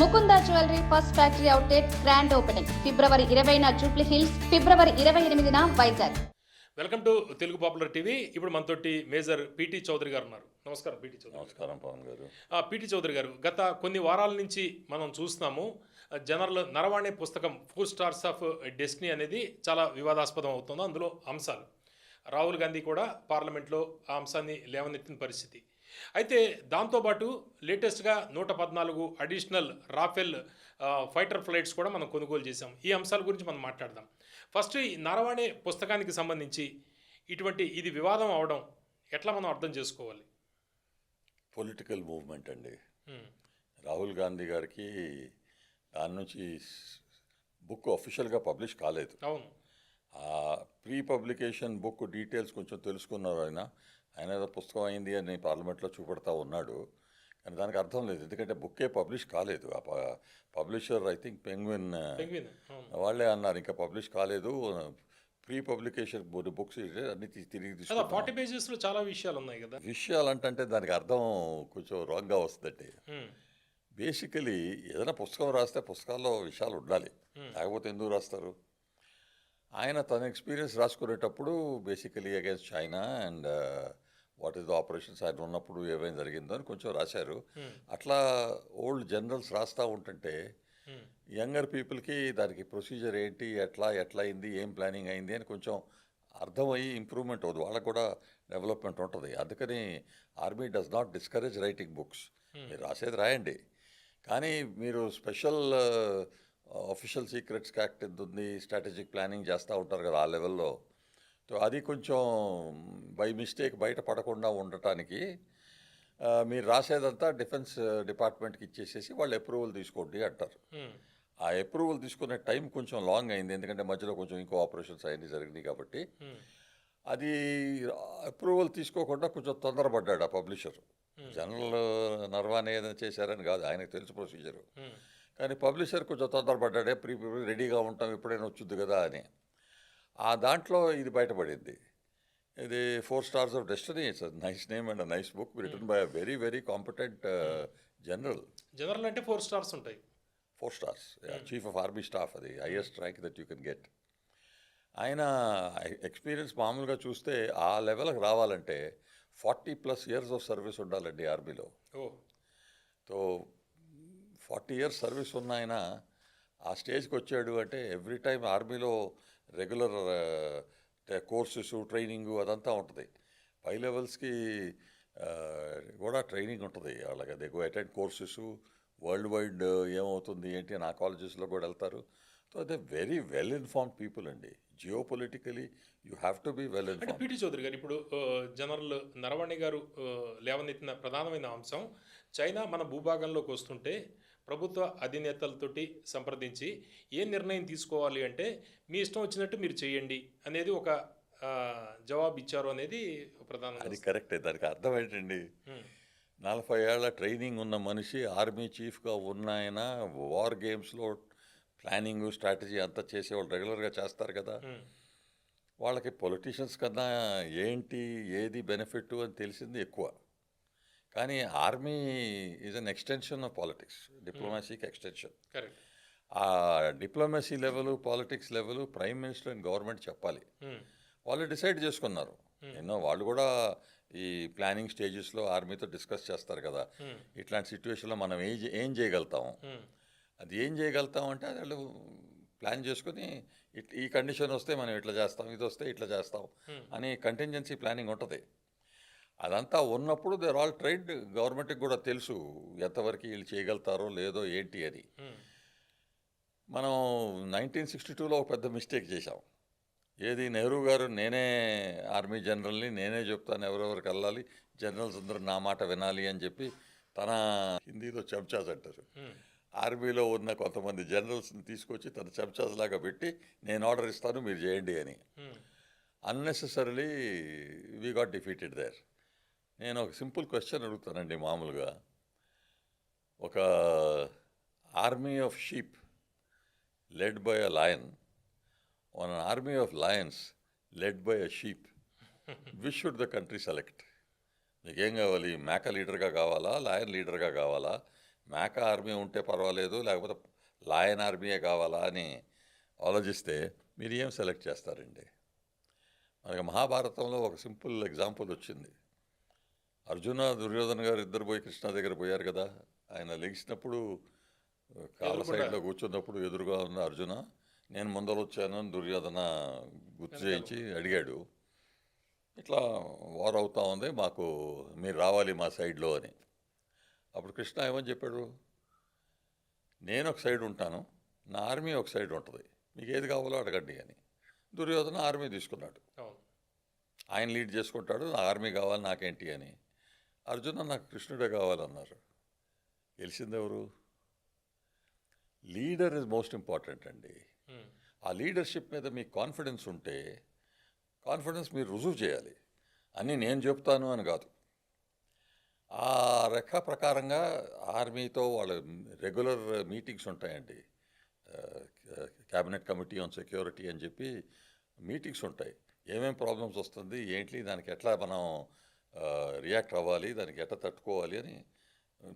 Mukunda jewellery first factory outlet grand opening February 20న Jubilee Hills, February 28న Vizag. Welcome to Telugu popular TV. ఇప్పుడు మనతోటి మేజర్ పీటీ చౌదరి గారు ఉన్నారు. నమస్కారం పీటీ చౌదరి. నమస్కారం పవన్ గారు. పీటీ చౌదరి గారు, గత కొన్ని వారాల నుంచి మనం చూస్తున్నాము జనరల్ నరవాణి పుస్తకం 4 స్టార్స్ ఆఫ్ డెస్టినీ అనేది చాలా వివాదాస్పదం అవుతుంది. అందులో అంశాలు రాహుల్ గాంధీ కూడా పార్లమెంట్లో ఆ అంశాన్ని లేవనెత్తిన పరిస్థితి. అయితే దాంతోపాటు లేటెస్ట్గా 114 అడిషనల్ రాఫెల్ ఫైటర్ ఫ్లైట్స్ కూడా మనం కొనుగోలు చేసాం. ఈ అంశాల గురించి మనం మాట్లాడదాం. ఫస్ట్ ఈ నరవాణి పుస్తకానికి సంబంధించి ఇది వివాదం అవడం ఎట్లా మనం అర్థం చేసుకోవాలి? పొలిటికల్ మూవ్మెంట్ అండి. రాహుల్ గాంధీ గారికి దాని నుంచి బుక్ అఫీషియల్గా పబ్లిష్ కాలేదు. అవును, ప్రీ పబ్లికేషన్ బుక్ డీటెయిల్స్ కొంచెం తెలుసుకున్నారు. ఆయన ఏదో పుస్తకం అయింది అని పార్లమెంట్లో చూపెడతా ఉన్నాడు, కానీ దానికి అర్థం లేదు. ఎందుకంటే బుక్కే పబ్లిష్ కాలేదు. పబ్లిషర్ ఐ థింక్ పెంగ్విన్ వాళ్ళే అన్నారు ఇంకా పబ్లిష్ కాలేదు, ప్రీ పబ్లికేషన్ బుక్స్ అన్ని తిరిగి తీసుకున్నారు. 40 పేజెస్లో చాలా విషయాలు ఉన్నాయి కదా. విషయాలు అంటే దానికి అర్థం కొంచెం రాంగ్గా వస్తుందండి. బేసికలీ ఏదైనా పుస్తకం రాస్తే పుస్తకాల్లో విషయాలు ఉండాలి, లేకపోతే ఎందుకు రాస్తారు? ఆయన తన ఎక్స్పీరియన్స్ రాసుకునేటప్పుడు basically against China and what is the operations ఆయన ఉన్నప్పుడు ఏమైనా జరిగిందో అని కొంచెం రాశారు. అట్లా ఓల్డ్ జనరల్స్ రాస్తూ ఉంటుంటే యంగర్ పీపుల్కి దానికి ప్రొసీజర్ ఏంటి, ఎట్లా అయింది, ఏం ప్లానింగ్ అయింది అని కొంచెం అర్థమయ్యి ఇంప్రూవ్మెంట్ అవుతుంది, వాళ్ళకు కూడా డెవలప్మెంట్ ఉంటుంది. అందుకని army does not discourage writing books. మీరు రాసేది రాయండి, కానీ మీరు స్పెషల్ ఆఫీషియల్ సీక్రెట్స్ యాక్ట్ ఎంత ఉంది, స్ట్రాటజిక్ ప్లానింగ్ చేస్తూ ఉంటారు కదా ఆ లెవెల్లో. సో అది కొంచెం బై మిస్టేక్ బయట పడకుండా ఉండటానికి మీరు రాసేదంతా డిఫెన్స్ డిపార్ట్మెంట్కి ఇచ్చేసేసి వాళ్ళు అప్రూవల్ తీసుకోండి అంటారు. ఆ అప్రూవల్ తీసుకునే టైం కొంచెం లాంగ్ అయింది, ఎందుకంటే మధ్యలో కొంచెం ఇంకో ఆపరేషన్స్ అవన్నీ జరిగినాయి కాబట్టి. అది అప్రూవల్ తీసుకోకుండా కొంచెం తొందరపడ్డాడు ఆ పబ్లిషర్. జనరల్ నర్వానే ఏదైనా చేశారని కాదు, ఆయనకు తెలుసు ప్రొసీజరు, కానీ పబ్లిషర్ కొంచెం తొందరపడ్డాడే, రెడీగా ఉంటాం ఎప్పుడైనా వచ్చుద్ది కదా అని. ఆ దాంట్లో ఇది బయటపడింది. ఇది 4 stars of destiny. It's nice name and nice book written by a very very competent general అంటే 4 స్టార్స్ ఉంటాయి. 4 stars chief of army staff, అది highest rank that you can get. ఆయన ఎక్స్పీరియన్స్ మామూలుగా చూస్తే ఆ లెవెల్కి రావాలంటే 40+ years ఆఫ్ సర్వీస్ ఉండాలండి ఆర్మీలో. సో 40 years సర్వీస్ ఉన్న ఆయన ఆ స్టేజ్కి వచ్చాడు అంటే ఎవ్రీ టైం ఆర్మీలో రెగ్యులర్ కోర్సెస్ ట్రైనింగు అదంతా ఉంటుంది. పై లెవెల్స్కి కూడా ట్రైనింగ్ ఉంటుంది వాళ్ళకి. అదే అటెండ్ కోర్సెస్ వరల్డ్ వైడ్ ఏమవుతుంది ఏంటి అని ఆ కాలేజెస్లో కూడా వెళ్తారు. సో అదే వెరీ వెల్ ఇన్ఫార్మ్డ్ పీపుల్ అండి. Geopolitically you have to be well informed. P T Chowdary గారు, ఇప్పుడు జనరల్ నరవాణి గారు లేవనెత్తిన ప్రధానమైన అంశం చైనా మన భూభాగంలోకి వస్తుంటే ప్రభుత్వ అధినేతలతోటి సంప్రదించి ఏ నిర్ణయం తీసుకోవాలి అంటే మీ ఇష్టం వచ్చినట్టు మీరు చేయండి అనేది ఒక జవాబు ఇచ్చారు అనేది ప్రధాన. అది కరెక్టే. దానికి అర్థం ఏంటండి, 40 ఏళ్ల ట్రైనింగ్ ఉన్న మనిషి, ఆర్మీ చీఫ్గా ఉన్న ఆయన, వార్ గేమ్స్లో ప్లానింగ్ స్ట్రాటజీ అంతా చేసేవాళ్ళు రెగ్యులర్గా చేస్తారు కదా. వాళ్ళకి పొలిటీషియన్స్ కన్నా ఏంటి ఏది బెనిఫిట్ అని తెలిసింది ఎక్కువ. కానీ army is an extension of politics, డిప్లొమసీకి ఎక్స్టెన్షన్. ఆ diplomacy level, politics level prime minister and government చెప్పాలి. వాళ్ళు డిసైడ్ చేసుకున్నారు. వాళ్ళు కూడా ఈ ప్లానింగ్ స్టేజెస్లో ఆర్మీతో డిస్కస్ చేస్తారు కదా, ఇట్లాంటి సిచ్యువేషన్లో మనం ఏం చేయగలుగుతాం, అది ఏం చేయగలుగుతాం అంటే అది వాళ్ళు ప్లాన్ చేసుకుని ఈ కండిషన్ వస్తే మనం ఇట్లా చేస్తాం, ఇది వస్తే ఇట్లా చేస్తాం అని కంటింజెన్సీ ప్లానింగ్ ఉంటుంది. అదంతా ఉన్నప్పుడు దేర్ ఆల్ ట్రైన్డ్. గవర్నమెంట్కి కూడా తెలుసు ఎంతవరకు వీళ్ళు చేయగలుగుతారో లేదో ఏంటి అని. మనం 1962లో ఒక పెద్ద మిస్టేక్ చేశాం. ఏది, నెహ్రూ గారు నేనే ఆర్మీ జనరల్ని, నేనే చెప్తాను ఎవరెవరికి వెళ్ళాలి, జనరల్స్ అందరూ నా మాట వినాలి అని చెప్పి తన హిందీలో చెంచాస్ అంటారు, ఆర్మీలో ఉన్న కొంతమంది జనరల్స్ని తీసుకొచ్చి తన చెంచాస్ లాగా పెట్టి నేను ఆర్డర్ ఇస్తాను మీరు చేయండి అని. Unnecessarily we got defeated there. నేను ఒక సింపుల్ క్వశ్చన్ అడుగుతానండి. మామూలుగా ఒక army of sheep led by a lion, on an army of lions led by a sheep, which should the country select? మీకేం కావాలి, మేక లీడర్గా కావాలా, లయన్ లీడర్గా కావాలా, మేక ఆర్మీ ఉంటే పర్వాలేదు, లేకపోతే లాయన్ ఆర్మీయే కావాలా అని ఆలోచిస్తే మీరు ఏం సెలెక్ట్ చేస్తారండి? మనకి మహాభారతంలో ఒక సింపుల్ ఎగ్జాంపుల్ వచ్చింది. అర్జున దుర్యోధన గారు ఇద్దరు పోయి కృష్ణ దగ్గర పోయారు కదా. ఆయన లెగిసినప్పుడు కాళ్ళ ఎదురుగుండా. సైడ్లో కూర్చున్నప్పుడు ఎదురుగా ఉన్న అర్జున, నేను ముందర వచ్చాను అని దుర్యోధన గుర్తు చేయించి అడిగాడు. ఇట్లా వార్ అవుతా ఉంది, మాకు మీరు రావాలి మా సైడ్లో అని. అప్పుడు కృష్ణ ఏమని చెప్పాడు, నేను ఒక సైడ్ ఉంటాను, నా ఆర్మీ ఒక సైడ్ ఉంటుంది, మీకు ఏది కావాలో అడగండి అని. దుర్యోధన ఆర్మీ తీసుకున్నాడు, అవును. ఆయన లీడ్ చేసుకుంటాడు, నా ఆర్మీ కావాలి నాకేంటి అని. అర్జున నాకు కృష్ణుడే కావాలన్నారు. గెలిచిందెవరు? లీడర్ ఇస్ మోస్ట్ ఇంపార్టెంట్ అండి. ఉమ్. ఆ లీడర్షిప్ మీద మీకు కాన్ఫిడెన్స్ ఉంటే, కాన్ఫిడెన్స్ మీరు రుజువు చేయాలి. అన్నీ నేను చెప్తాను అని కాదు. ఆ రెక్క ప్రకారంగా ఆర్మీతో వాళ్ళ రెగ్యులర్ మీటింగ్స్ ఉంటాయండి. క్యాబినెట్ కమిటీ ఆన్ సెక్యూరిటీ అని చెప్పి మీటింగ్స్ ఉంటాయి. ఏమేం ప్రాబ్లమ్స్ వస్తుంది, ఏంటి, దానికి ఎట్లా మనం రియాక్ట్ అవ్వాలి, దానికి ఎట్లా తట్టుకోవాలి అని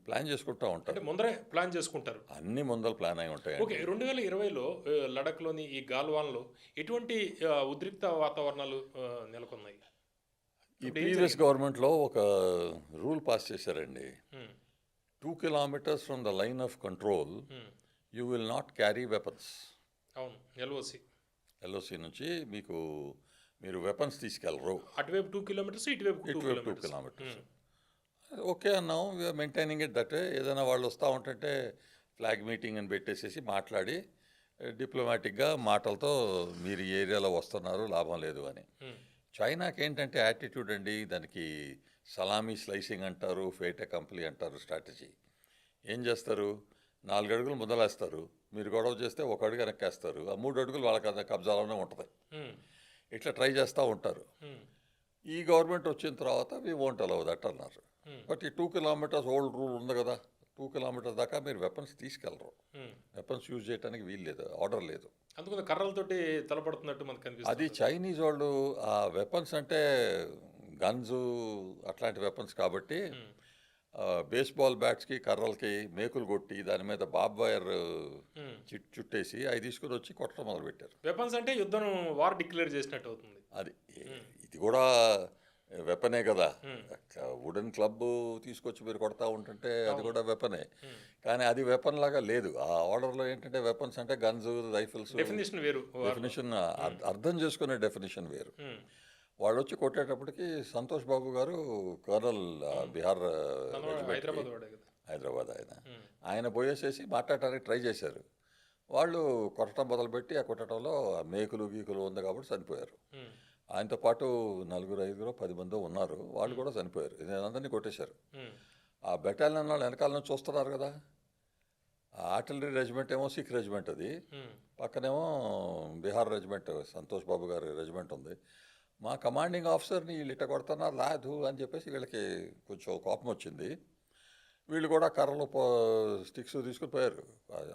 ప్లాన్ చేసుకుంటూ అంటే ఉంటారు. ముందరే ప్లాన్ చేసుకుంటారు. అన్ని ముందర ప్లాన్ అయి ఓకే, ఉంటాయండి. 2020లో లడఖ్లోని ఈ గాల్వాన్లో ఎటువంటి ఉద్రిక్త వాతావరణాలు నెలకొన్నాయి? ఈ ఇప్పుడు ఏం ప్రీవియస్ జరిగింది? గవర్నమెంట్లో ఒక రూల్ పాస్ చేశారండి. ఉమ్, 2 kilometers from the line of control um. You will not carry weapons. అవును, ఎల్ఓసి. ఎల్ఓసి నుంచి మీరు వెపన్స్ తీసుకెళ్ళరు. అటువైపు 2 కిలోమీటర్స్, ఇటువైపు 2 ఇటువైపు 2 కిలోమీటర్స్. kilometers. ఓకే అన్నాం, వీఆర్ మెయింటైనింగ్ ఇట్ దట్. ఏదైనా వాళ్ళు వస్తూ ఉంటుంటే ఫ్లాగ్ మీటింగ్ అని పెట్టేసేసి మాట్లాడి డిప్లొమాటిక్గా మాటలతో మీరు ఈ ఏరియాలో వస్తున్నారు, లాభం లేదు అని. చైనాకి ఏంటంటే యాటిట్యూడ్ అండి, దానికి సలామీ స్లైసింగ్ అంటారు, ఫేట్ కంప్లీ అంటారు స్ట్రాటజీ. ఏం చేస్తారు, 4 అడుగులు మొదలేస్తారు, మీరు గొడవ చేస్తే 1 అడుగు వెనక్కేస్తారు, ఆ 3 అడుగులు వాళ్ళకి కబ్జాలోనే ఉంటుంది. ఇట్లా ట్రై చేస్తూ ఉంటారు. ఈ గవర్నమెంట్ వచ్చిన తర్వాత వీ వోంట్ అలౌ దట్ అన్నారు. బట్ ఈ 2 kilometers ఓల్డ్ రూల్ ఉంది కదా, 2 kilometers దాకా మీరు వెపన్స్ తీసుకెళ్ళరు, వెపన్స్ యూజ్ చేయడానికి వీలు లేదు, ఆర్డర్ లేదు. అందుకని కర్రలతోటి తలపడుతున్నట్టు మనకు అది కనిపిస్తుంది. చైనీస్ వాళ్ళు ఆ వెపన్స్ అంటే గన్స్ అట్లాంటి వెపన్స్ కాబట్టి బేస్బాల్ బ్యాట్స్కి కర్రలకి మేకులు కొట్టి దాని మీద బాబ్ వైర్ చుట్టేసి అవి తీసుకుని వచ్చి కొట్టడం మొదలుపెట్టారు. వెపన్స్ అంటే యుద్ధం వార్ డిక్లేర్ చేసినట్టు అవుతుంది. అది ఇది కూడా వెపనే కదా. వుడెన్ క్లబ్ తీసుకొచ్చి మీరు కొడతా ఉంటుంటే అది కూడా వెపనే, కానీ అది వెపన్ లాగా లేదు. ఆ ఆర్డర్లో ఏంటంటే వెపన్స్ అంటే గన్స్, రైఫిల్స్, డెఫినేషన్ వేరు. డెఫినేషన్ అర్థం చేసుకునే డెఫినేషన్ వేరు. వాళ్ళు వచ్చి కొట్టేటప్పటికి సంతోష్ బాబు గారు కర్నల్ బీహార్ హైదరాబాద్ వాడే కదా. హైదరాబాద్ ఆయన పోయేసేసి మాట్లాడటానికి ట్రై చేశారు. వాళ్ళు కొట్టడం మొదలుపెట్టి ఆ కొట్టడంలో మేకులు గీకులు ఉంది కాబట్టి చనిపోయారు. ఆయనతో పాటు 4, 5, 10 మంది ఉన్నారు, వాళ్ళు కూడా చనిపోయారు. అందరినీ కొట్టేశారు. ఆ బెటాలియన్ వాళ్ళు వెనకాల నుంచి చూస్తున్నారు కదా. ఆ ఆర్టిలరీ రెజిమెంట్ ఏమో సిక్ రెజిమెంట్, అది పక్కనేమో బీహార్ రెజిమెంట్, సంతోష్ బాబు గారి రెజిమెంట్ ఉంది. మా కమాండింగ్ ఆఫీసర్ని వీళ్ళు ఇట్ట కొడుతున్నారు లాదు అని చెప్పేసి వీళ్ళకి కొంచెం కోపం వచ్చింది. వీళ్ళు కూడా కర్రలు స్టిక్స్ తీసుకుని పోయారు.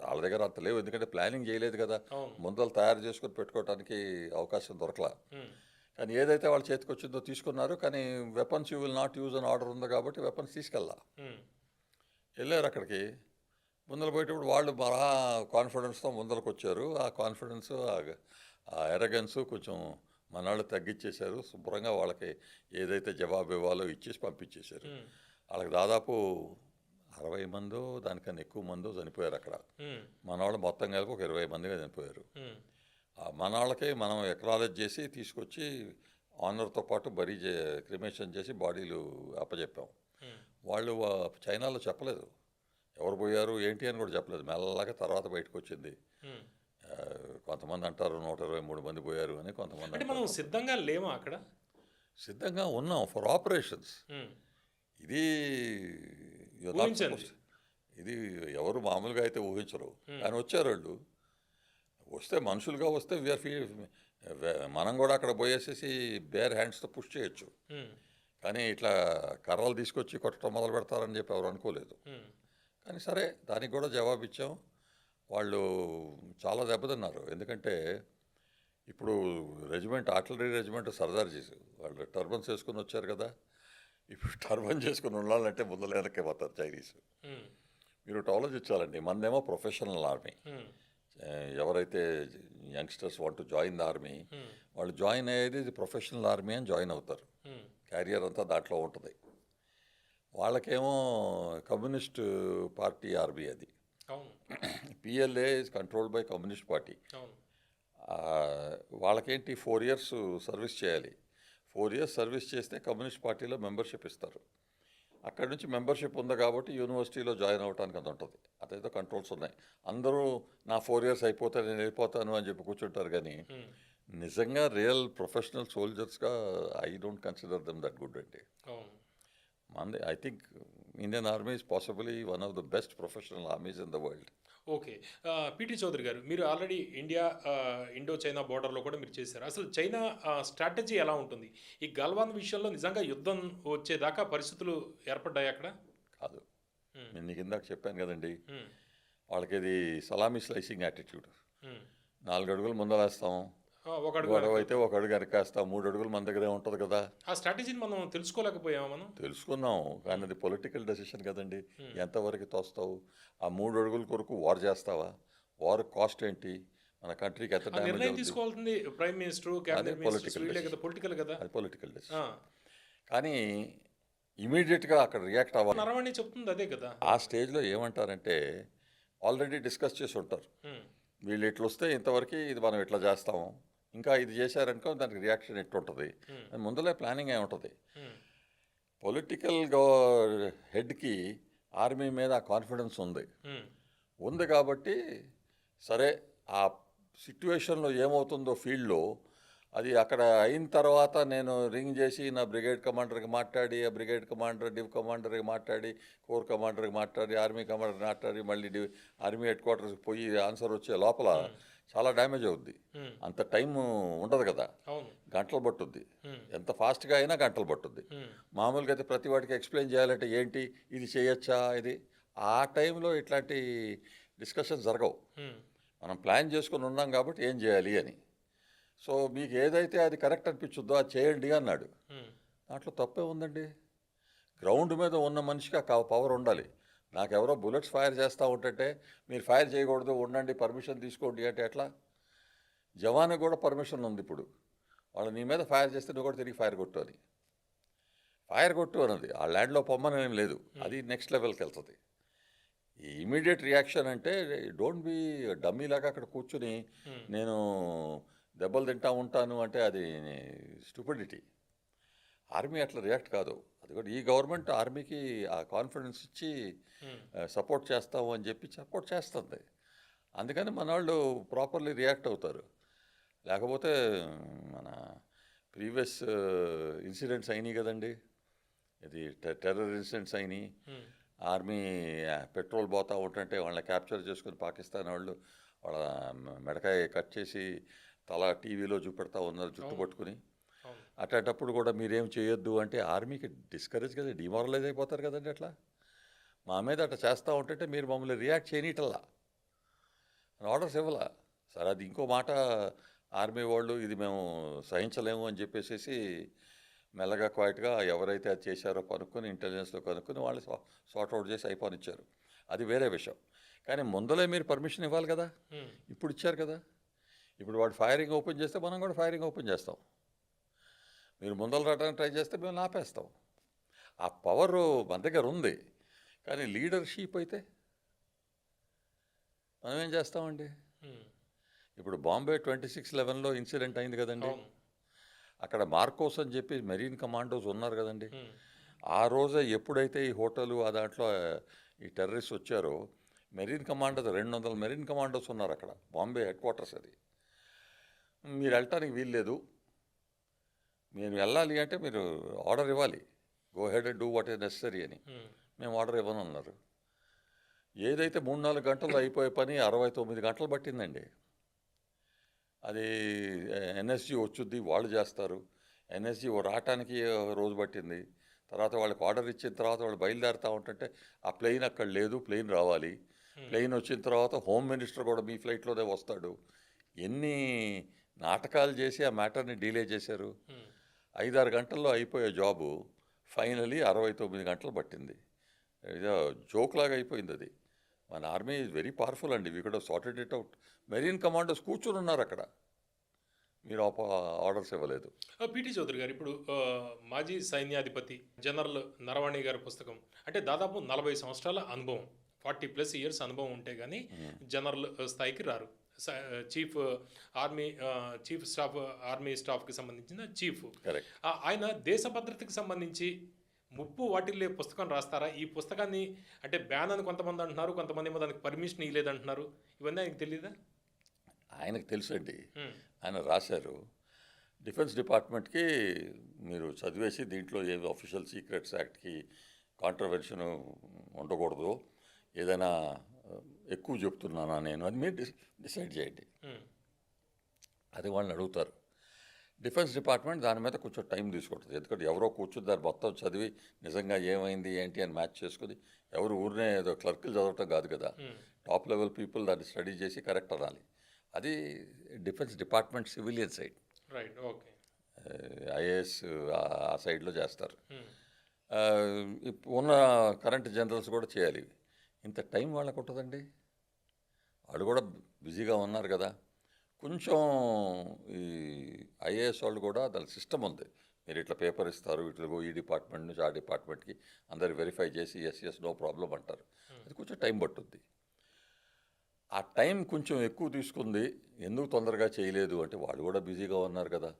వాళ్ళ దగ్గర అంత లేవు, ఎందుకంటే ప్లానింగ్ చేయలేదు కదా, ముందలు తయారు చేసుకుని పెట్టుకోవడానికి అవకాశం దొరకలా. కానీ ఏదైతే వాళ్ళ చేతికి వచ్చిందో తీసుకున్నారు, కానీ weapons you will not use అని ఆర్డర్ ఉంది కాబట్టి వెపన్స్ తీసుకెళ్ళా. వెళ్ళారు అక్కడికి. ముందర పోయేటప్పుడు వాళ్ళు మహా కాన్ఫిడెన్స్తో ముందరకు వచ్చారు. ఆ కాన్ఫిడెన్స్, ఆ ఎరగెన్స్ కొంచెం మనాళ్ళు తగ్గించేశారు. శుభ్రంగా వాళ్ళకి ఏదైతే జవాబు ఇవ్వాలో ఇచ్చేసి పంపించేశారు. వాళ్ళకి దాదాపు 60 మందో దానికన్నా ఎక్కువ మందో చనిపోయారు అక్కడ. మన వాళ్ళు మొత్తం కలిపి ఒక 20 మందిగా చనిపోయారు. మన వాళ్ళకి మనం ఎక్నాలెడ్జ్ చేసి తీసుకొచ్చి ఆనర్తో పాటు క్రిమేషన్ చేసి బాడీలు అప్పచెప్పాం. వాళ్ళు చైనాలో చెప్పలేదు ఎవరు పోయారు ఏంటి అని కూడా చెప్పలేదు. మెల్లగా తర్వాత బయటకు వచ్చింది. కొంతమంది అంటారు 123 మంది పోయారు అని, కొంతమంది అంటే మనం సిద్ధంగా లేమా అక్కడ? సిద్ధంగా ఉన్నాం ఫర్ ఆపరేషన్స్. ఇది ఇది ఎవరు మామూలుగా అయితే ఊహించరు, కానీ వచ్చారు వాళ్ళు. వస్తే మనుషులుగా వస్తే మనం కూడా అక్కడ పోయేసేసి బేర్ హ్యాండ్స్తో పుష్ చేయొచ్చు, కానీ ఇట్లా కర్రలు తీసుకొచ్చి కొట్టడం మొదలు పెడతారని చెప్పి ఎవరు అనుకోలేదు. కానీ సరే, దానికి కూడా జవాబు ఇచ్చాం. వాళ్ళు చాలా దెబ్బతిన్నారు. ఎందుకంటే ఇప్పుడు రెజిమెంట్, ఆర్టిలరీ రెజిమెంట్ సర్దార్జీస్ వాళ్ళు టర్బన్స్ వేసుకుని వచ్చారు కదా. ఇప్పుడు టర్బన్ చేసుకుని ఉండాలంటే ముందర వెనక్కి పోతారు చైనీస్. మీరు ఒకటి ఆలోచించాలండి, మనదేమో ప్రొఫెషనల్ ఆర్మీ. ఎవరైతే youngsters want to join the army, వాళ్ళు జాయిన్ అయ్యేది ఇది ప్రొఫెషనల్ ఆర్మీ అని జాయిన్ అవుతారు. క్యారియర్ అంతా దాంట్లో ఉంటుంది. వాళ్ళకేమో కమ్యూనిస్ట్ పార్టీ ఆర్మీ అది. అవును. PLA is controlled by communist party. అవును. వాళ్ళకేంటి 4 years సర్వీస్ చేయాలి. 4 years సర్వీస్ చేస్తే కమ్యూనిస్ట్ పార్టీలో మెంబర్షిప్ ఇస్తారు. అక్కడి నుంచి మెంబర్షిప్ ఉంది కాబట్టి యూనివర్సిటీలో జాయిన్ అవ్వడానికి అది ఉంటుంది. అదైతే కంట్రోల్స్ ఉన్నాయి. అందరూ నా 4 years అయిపోతే నేను వెళ్ళిపోతాను అని చెప్పి కూర్చుంటారు. కానీ నిజంగా రియల్ ప్రొఫెషనల్ సోల్జర్స్గా I don't consider them that good అండి. అవును. మంది I think Indian army is possibly one of the best professional armies in the world. Okay. PT Chaudhary garu, మీరు ఆల్రెడీ ఇండో చైనా బోర్డర్లో కూడా మీరు చేశారు. అసలు చైనా స్ట్రాటజీ ఎలా ఉంటుంది? ఈ గల్వాన్ విషయంలో నిజంగా యుద్ధం వచ్చేదాకా పరిస్థితులు ఏర్పడ్డాయి అక్కడ? కాదు, నేను నీకు ఇందాక చెప్పాను కదండి, వాళ్ళకి ఇది సలామీ స్లైసింగ్ యాటిట్యూడ్. 4 అడుగులు ముందలేస్తాం, గొడవ అయితే 1 అడుగు వెనకేస్తాం, 3 అడుగులు మన దగ్గరే ఉంటుంది కదా. ఆ స్ట్రాటజీని మనం తెలుసుకోలేకపోయామా? మనం తెలుసుకున్నాం, కానీ అది పొలిటికల్ డెసిషన్ కదండి. ఎంతవరకు తోస్తావు? ఆ 3 అడుగుల కొరకు వార్ చేస్తావా? వార్ కాస్ట్ ఏంటి? మన కంట్రీకి ఎంత డ్యామేజ్ నిర్ణయం తీసుకోవాల్సింది prime minister, cabinet minister, political కదా. అది పొలిటికల్ డెసిషన్. కానీ ఇమీడియట్గా అక్కడ రియాక్ట్ అవ్వాలి. నరవాణి చెప్తుంది అదే కదా. ఆ స్టేజ్లో ఏమంటారంటే ఆల్రెడీ డిస్కస్ చేసి ఉంటారు. వీళ్ళు ఇట్లా వస్తే ఇంతవరకు ఇది మనం ఇట్లా చేస్తాము, ఇంకా ఇది చేశారనుకో దానికి రియాక్షన్ ఎట్టుంటుంది అని ముందలే ప్లానింగ్ అయి ఉంటుంది. పొలిటికల్ హెడ్కి ఆర్మీ మీద ఆ కాన్ఫిడెన్స్ ఉంది కాబట్టి సరే ఆ సిట్యుయేషన్లో ఏమవుతుందో ఫీల్డ్లో అది అక్కడ అయిన తర్వాత నేను రింగ్ చేసి నా బ్రిగేడ్ కమాండర్కి మాట్లాడి, ఆ బ్రిగేడ్ కమాండర్ డివ్ కమాండర్కి మాట్లాడి, కోర్ కమాండర్కి మాట్లాడి, ఆర్మీ కమాండర్కి మాట్లాడి, మళ్ళీ ఆర్మీ హెడ్ క్వార్టర్స్కి పోయి ఆన్సర్ వచ్చే లోపల చాలా డ్యామేజ్ అవుద్ది. అంత టైం ఉండదు కదా, గంటలు పట్టుద్ది. ఎంత ఫాస్ట్గా అయినా గంటలు పట్టుద్ది. మామూలుగా అయితే ప్రతి వాటికి ఎక్స్ప్లెయిన్ చేయాలంటే ఏంటి, ఇది చేయొచ్చా, ఇది ఆ టైంలో ఇట్లాంటి డిస్కషన్ జరగవు. మనం ప్లాన్ చేసుకుని ఉన్నాం కాబట్టి ఏం చేయాలి అని. సో మీకు ఏదైతే అది కరెక్ట్ అనిపించుద్దో అది చేయండి అన్నాడు. దాంట్లో తప్పే ఉందండి. గ్రౌండ్ మీద ఉన్న మనిషికి ఆ పవర్ ఉండాలి. నాకెవరో బుల్లెట్స్ ఫైర్ చేస్తూ ఉంటుంటే మీరు ఫైర్ చేయకూడదు, ఉండండి, పర్మిషన్ తీసుకోండి అంటే ఎట్లా? జవాన్కి కూడా పర్మిషన్ ఉంది. ఇప్పుడు వాళ్ళు నీ మీద ఫైర్ చేస్తే నువ్వు కూడా తిరిగి ఫైర్ కొట్టు అని. ఫైర్ కొట్టు అన్నది ఆ ల్యాండ్లో పొమ్మని ఏం లేదు, అది నెక్స్ట్ లెవెల్కి వెళ్తుంది. ఈ ఇమీడియట్ రియాక్షన్ అంటే డోంట్ బీ డమ్మీలాగా అక్కడ కూర్చుని నేను దెబ్బలు తింటా ఉంటాను అంటే అది స్టూపిడిటీ. ఆర్మీ అట్లా రియాక్ట్ కాదు. అది కూడా ఈ గవర్నమెంట్ ఆర్మీకి ఆ కాన్ఫిడెన్స్ ఇచ్చి సపోర్ట్ చేస్తాము అని చెప్పి సపోర్ట్ చేస్తుంది. అందుకని మన వాళ్ళు ప్రాపర్లీ రియాక్ట్ అవుతారు. లేకపోతే మన ప్రీవియస్ ఇన్సిడెంట్స్ అయినాయి కదండి, ఇది టెర్రర్ ఇన్సిడెంట్స్ అయినాయి. ఆర్మీ పెట్రోల్ పోతూ ఉంటుంటే వాళ్ళని క్యాప్చర్ చేసుకుని పాకిస్తాన్ వాళ్ళు వాళ్ళ మెడకాయ కట్ చేసి తల టీవీలో చూపెడతా ఉన్నారు జుట్టు పట్టుకుని. అట్లాంటప్పుడు కూడా మీరేం చేయొద్దు అంటే ఆర్మీకి డిస్కరేజ్ కదా, డిమారలైజ్ అయిపోతారు కదండి. అట్లా మా మీద అట్లా చేస్తూ ఉంటుంటే మీరు మమ్మల్ని రియాక్ట్ చేయనీటల్లా, ఆర్డర్స్ ఇవ్వాలా. సరే అది ఇంకో మాట, ఆర్మీ వాళ్ళు ఇది మేము సహించలేము అని చెప్పేసి మెల్లగా క్వైట్గా ఎవరైతే అది చేశారో కనుక్కొని ఇంటెలిజెన్స్లో కనుక్కొని వాళ్ళు సార్ట్అవుట్ చేసి అయిపోనిచ్చారు. అది వేరే విషయం. కానీ ముందలే మీరు పర్మిషన్ ఇవ్వాలి కదా. ఇప్పుడు ఇచ్చారు కదా. ఇప్పుడు వాడు ఫైరింగ్ ఓపెన్ చేస్తే మనం కూడా ఫైరింగ్ ఓపెన్ చేస్తాం. మీరు ముందలు రావడానికి ట్రై చేస్తే మేము ఆపేస్తాం. ఆ పవర్ మన దగ్గర ఉంది. కానీ లీడర్షిప్ అయితే మనం ఏం చేస్తామండి? ఇప్పుడు బాంబే 26/11లో ఇన్సిడెంట్ అయింది కదండి. అక్కడ మార్కోస్ అని చెప్పి మెరీన్ కమాండోస్ ఉన్నారు కదండి. ఆ రోజే ఎప్పుడైతే ఈ హోటలు ఆ దాంట్లో ఈ టెర్రరిస్ట్ వచ్చారో మెరీన్ కమాండోస్ 200 మెరీన్ కమాండోస్ ఉన్నారు అక్కడ. బాంబే హెడ్ క్వార్టర్స్ అది. మీరు వెళ్ళటానికి వీల్లేదు, మీరు వెళ్ళాలి అంటే మీరు ఆర్డర్ ఇవ్వాలి, go head and do what is necessary అని. మేము ఆర్డర్ ఇవ్వను అన్నారు. ఏదైతే 3-4 గంటల్లో అయిపోయే పని 69 గంటలు పట్టిందండి. అది ఎన్ఎస్జీ వచ్చుద్ది, వాళ్ళు చేస్తారు. ఎన్ఎస్జీ రావటానికి రోజు పట్టింది. తర్వాత వాళ్ళకి ఆర్డర్ ఇచ్చిన తర్వాత వాళ్ళు బయలుదేరుతూ ఉంటుంటే ఆ ప్లెయిన్ అక్కడ లేదు, ప్లెయిన్ రావాలి. ప్లెయిన్ వచ్చిన తర్వాత హోమ్ మినిస్టర్ కూడా మీ ఫ్లైట్లోనే వస్తాడు. ఎన్ని నాటకాలు చేసి ఆ మ్యాటర్ని డీలే చేశారు. 5-6 గంటల్లో అయిపోయే జాబు ఫైనలీ 69 గంటలు పట్టింది. ఏదో జోక్లాగా అయిపోయింది అది. మన ఆర్మీ ఈజ్ వెరీ పవర్ఫుల్ అండి. We could have sorted it out. Marine commanders కూర్చొని ఉన్నారు అక్కడ. మీరు ఆర్డర్స్ ఇవ్వలేదు. పిటి చౌదరి గారు ఇప్పుడు మాజీ సైన్యాధిపతి జనరల్ నరవాణి గారి పుస్తకం అంటే దాదాపు 40 సంవత్సరాల అనుభవం, 40+ ఇయర్స్ అనుభవం ఉంటే కానీ జనరల్ స్థాయికి రారు. Chief army chief staff army స్టాఫ్కి సంబంధించిన చీఫ్ కరెక్ట్. ఆయన దేశ భద్రతకి సంబంధించి ముప్పు వాటిల్లే పుస్తకం రాస్తారా? ఈ పుస్తకాన్ని అంటే బ్యాన్ అని కొంతమంది అంటున్నారు, కొంతమంది ఏమో దానికి పర్మిషన్ ఇవ్వలేదంటున్నారు. ఇవన్నీ ఆయనకు తెలియదా? ఆయనకు తెలుసండి, ఆయన రాశారు. డిఫెన్స్ డిపార్ట్మెంట్కి మీరు చదివేసి దీంట్లో ఏ ఆఫీషియల్ సీక్రెట్స్ యాక్ట్కి కాంట్రవెన్షన్ ఉండకూడదు, ఏదైనా ఎక్కువ చెప్తున్నానా నేను అని మీరు డిసైడ్ చేయండి. అది వాళ్ళని అడుగుతారు. డిఫెన్స్ డిపార్ట్మెంట్ దాని మీద కొంచెం టైం తీసుకుంటుంది. ఎందుకంటే ఎవరో కూర్చుని దాన్ని మొత్తం చదివి నిజంగా ఏమైంది ఏంటి అని మ్యాచ్ చేసుకుని ఎవరు ఊరినే ఏదో క్లర్కులు చదవటం కాదు కదా. టాప్ లెవెల్ పీపుల్ దాన్ని స్టడీ చేసి కరెక్ట్ అనాలి. అది defence department civilian side. Right, okay. IAS ఆ సైడ్లో చేస్తారు. ఉన్న కరెంట్ జనరల్స్ కూడా చేయాలి. ఇంత టైం వాళ్ళకు ఉంటుందండి. వాళ్ళు కూడా బిజీగా ఉన్నారు కదా. కొంచెం ఈ ఐఏఎస్ వాళ్ళు కూడా దాని సిస్టమ్ ఉంది. మీరు ఇట్లా పేపర్ ఇస్తారు, ఇట్లా ఈ డిపార్ట్మెంట్ నుంచి ఆ డిపార్ట్మెంట్కి అందరు వెరిఫై చేసి ఎస్ నో ప్రాబ్లం అంటారు. అది కొంచెం టైం పట్టుద్ది. ఆ టైం కొంచెం ఎక్కువ తీసుకుంది. ఎందుకు తొందరగా చేయలేదు అంటే వాళ్ళు కూడా బిజీగా ఉన్నారు కదా.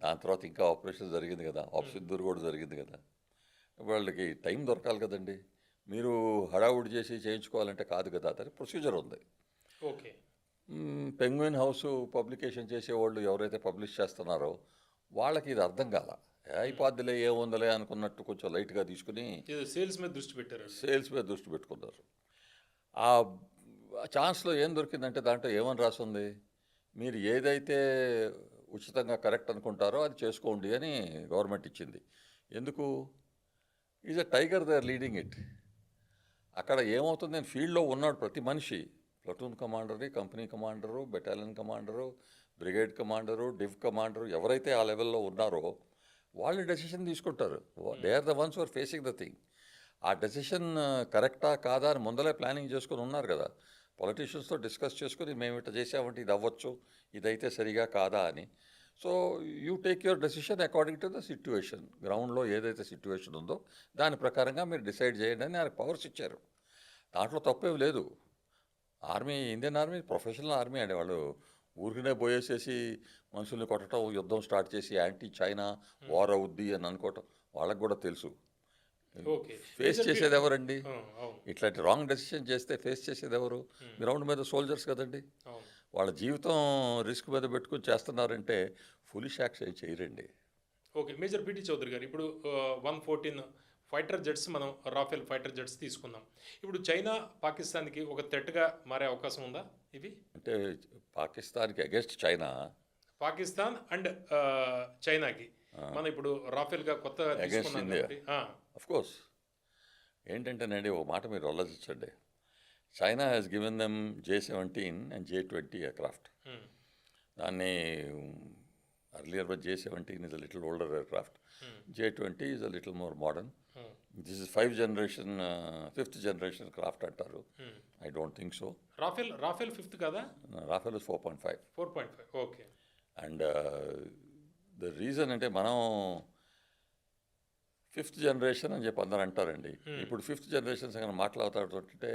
దాని తర్వాత ఇంకా ఆపరేషన్ జరిగింది కదా, సింధూర్ కూడా జరిగింది కదా. వాళ్ళకి టైం దొరకాలి కదండి. మీరు హడావుడి చేసి చేయించుకోవాలంటే కాదు కదా. దాని ప్రొసీజర్ ఉంది. ఓకే. పెంగ్విన్ హౌస్ పబ్లికేషన్ చేసేవాళ్ళు ఎవరైతే పబ్లిష్ చేస్తున్నారో వాళ్ళకి ఇది అర్థం కాల. అయిపోద్దిలే ఏముందలే అనుకున్నట్టు కొంచెం లైట్గా తీసుకుని సేల్స్ మీద దృష్టి పెట్టారు. సేల్స్ మీద దృష్టి పెట్టుకున్నారు. ఆ ఛాన్స్లో ఏం దొరికిందంటే దాంట్లో ఏమని రాస్తుంది, మీరు ఏదైతే ఉచితంగా కరెక్ట్ అనుకుంటారో అది చేసుకోండి అని గవర్నమెంట్ ఇచ్చింది. ఎందుకు? Is a tiger, they are leading it. అక్కడ ఏమవుతుంది, నేను ఫీల్డ్లో ఉన్నాడు ప్రతి మనిషి, platoon commander, company commander, battalion commander, brigade commander, div commander, ఎవరైతే ఆ లెవెల్లో ఉన్నారో వాళ్ళు డెసిషన్ తీసుకుంటారు. They are the ones are facing the thing. ఆ డెసిషన్ కరెక్టా కాదా అని ముందలే ప్లానింగ్ చేసుకొని ఉన్నారు కదా. పొలిటీషియన్స్తో డిస్కస్ చేసుకుని మేము ఇట్లా చేసామంటే ఇది అవ్వచ్చు, ఇదైతే సరిగా కాదా అని. So you take your decision according to the situation. గ్రౌండ్లో ఏదైతే సిట్యువేషన్ ఉందో దాని ప్రకారంగా మీరు డిసైడ్ చేయండి అని ఆయనకు పవర్స్ ఇచ్చారు. దాంట్లో తప్పేమి లేదు. Army, Indian army professional army అండి. వాళ్ళు ఊరికనే పోయేసేసి మనుషుల్ని కొట్టడం, యుద్ధం స్టార్ట్ చేసి యాంటీ చైనా వార్ అవుద్ది అని అనుకోవటం వాళ్ళకు కూడా తెలుసు. ఫేస్ చేసేది ఎవరండి? ఇట్లాంటి రాంగ్ డెసిషన్ చేస్తే ఫేస్ చేసేది ఎవరు? గ్రౌండ్ మీద సోల్జర్స్ కదండి. వాళ్ళ జీవితం రిస్క్ మీద పెట్టుకుని చేస్తున్నారంటే ఫులిష్ యాక్ట్స్ ఏం చేయరండి. ఓకే. మేజర్ పిటి చౌదరి గారు, ఇప్పుడు 114 ఫైటర్ జెట్స్, మనం రాఫెల్ ఫైటర్ జెట్స్ తీసుకుందాం. ఇప్పుడు చైనా పాకిస్తాన్కి ఒక థ్రెట్గా మారే అవకాశం ఉందా ఇవి? అంటే పాకిస్తాన్కి అగెన్స్ట్ చైనా, పాకిస్తాన్ అండ్ చైనాకి మనం ఇప్పుడు రాఫెల్గా కొత్త అగెన్స్ట్ ఇండియా ఆఫ్ కోర్స్. ఏంటంటేనండి ఒక మాట మీరు ఆలోచించండి. China has given them J-17 and J-20 aircraft. దాన్ని earlier J-17 is a little older aircraft. J-20 is a little more modern. This is 5th generation craft అంటారు. I don't think so. Rafale 5th కదా? Rafale is 4.5. 4.5. Okay. And the reason అంటే మనం 5th generation అని చెప్పి అందరూ అంటారండి. ఇప్పుడు 5th generation సంగతి మాట్లాడుతుంటే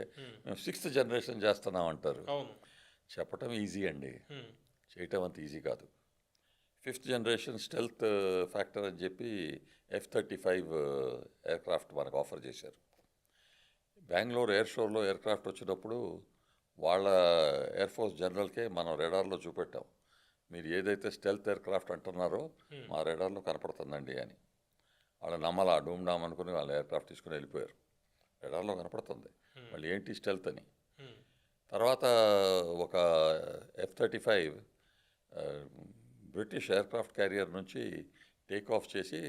మేము 6th జనరేషన్ చేస్తున్నాం అంటారు. చెప్పటం ఈజీ అండి, చేయటం అంత ఈజీ కాదు. 5th జనరేషన్ స్టెల్త్ ఫ్యాక్టర్ అని చెప్పి F-35 ఎయిర్క్రాఫ్ట్ మనకు ఆఫర్ చేశారు. బెంగళూరు ఎయిర్ షోలో ఎయిర్క్రాఫ్ట్ వచ్చినప్పుడు వాళ్ళ ఎయిర్ ఫోర్స్ జనరల్కే మనం రెడార్లో చూపెట్టాం, మీరు ఏదైతే స్టెల్త్ ఎయిర్క్రాఫ్ట్ అంటున్నారో మా రెడార్లో కనపడుతుందండి అని. వాళ్ళు నమ్మలా, డూమ్ డామ్ అనుకుని వాళ్ళ ఎయిర్క్రాఫ్ట్ తీసుకుని వెళ్ళిపోయారు. రెడార్లో కనపడుతుంది, వాళ్ళు ఏంటి స్టెల్త్ అని. తర్వాత ఒక F-35 బ్రిటిష్ ఎయిర్క్రాఫ్ట్ క్యారియర్ నుంచి టేక్ ఆఫ్ చేసి